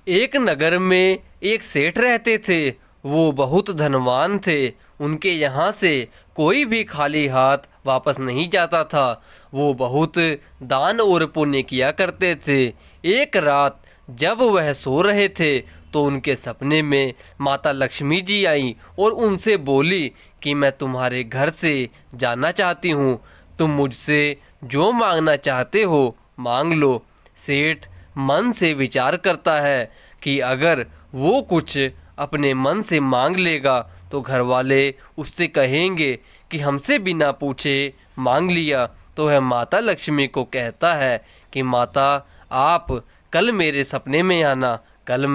एक नगर में एक सेठ रहते थे। वो बहुत धनवान थे। उनके यहाँ से कोई भी खाली हाथ वापस नहीं जाता था। वो बहुत दान और पुण्य किया करते थे। एक रात जब वह सो रहे थे तो उनके सपने में माता लक्ष्मी जी आई और उनसे बोली कि मैं तुम्हारे घर से जाना चाहती हूँ। तुम मुझसे जो मांगना चाहते हो मांग लो। सेठ मन से विचार करता है कि अगर वो कुछ अपने मन से मांग लेगा तो घर वाले उससे कहेंगे कि हमसे बिना पूछे मांग लिया। तो वह माता लक्ष्मी को कहता है कि माता आप कल मेरे सपने में आना। कल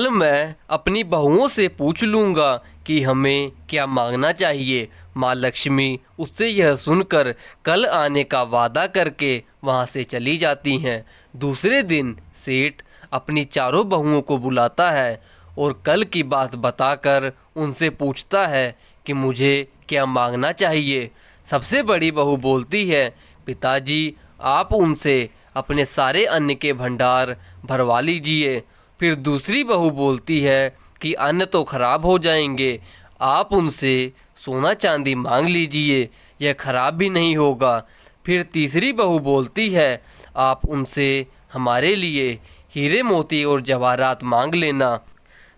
मैं अपनी बहुओं से पूछ लूँगा कि हमें क्या मांगना चाहिए। माँ लक्ष्मी उससे यह सुनकर कल आने का वादा करके वहाँ से चली जाती हैं। दूसरे दिन सेठ अपनी चारों बहुओं को बुलाता है और कल की बात बताकर उनसे पूछता है कि मुझे क्या मांगना चाहिए। सबसे बड़ी बहू बोलती है, पिताजी आप उनसे अपने सारे अन्न के भंडार भरवा लीजिए। फिर दूसरी बहू बोलती है कि अन्न तो खराब हो जाएंगे, आप उनसे सोना चांदी मांग लीजिए, यह खराब भी नहीं होगा। फिर तीसरी बहू बोलती है आप उनसे हमारे लिए हीरे मोती और जवाहरात मांग लेना।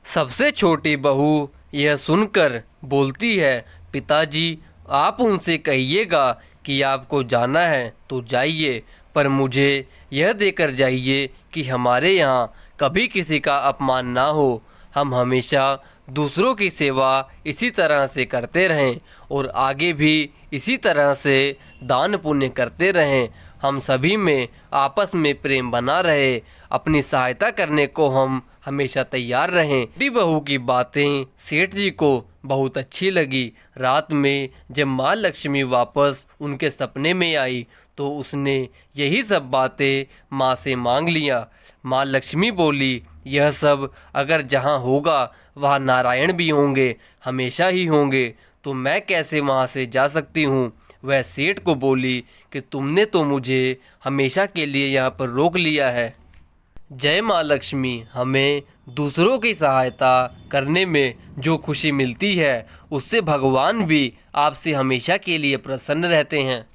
सबसे छोटी बहू यह सुनकर बोलती है, पिताजी आप उनसे कहिएगा कि आपको जाना है तो जाइए, पर मुझे यह देकर जाइए कि हमारे यहाँ कभी किसी का अपमान ना हो। हम हमेशा दूसरों की सेवा इसी तरह से करते रहें और आगे भी इसी तरह से दान पुण्य करते रहें। हम सभी में आपस में प्रेम बना रहे, अपनी सहायता करने को हम हमेशा तैयार रहें। छोटी बहू की बातें सेठ जी को बहुत अच्छी लगी। रात में जब माँ लक्ष्मी वापस उनके सपने में आई तो उसने यही सब बातें माँ से मांग लिया। माँ लक्ष्मी बोली, यह सब अगर जहाँ होगा वहाँ नारायण भी होंगे, हमेशा ही होंगे, तो मैं कैसे वहाँ से जा सकती हूँ। वह सेठ को बोली कि तुमने तो मुझे हमेशा के लिए यहाँ पर रोक लिया है। जय माँ लक्ष्मी। हमें दूसरों की सहायता करने में जो खुशी मिलती है उससे भगवान भी आपसे हमेशा के लिए प्रसन्न रहते हैं।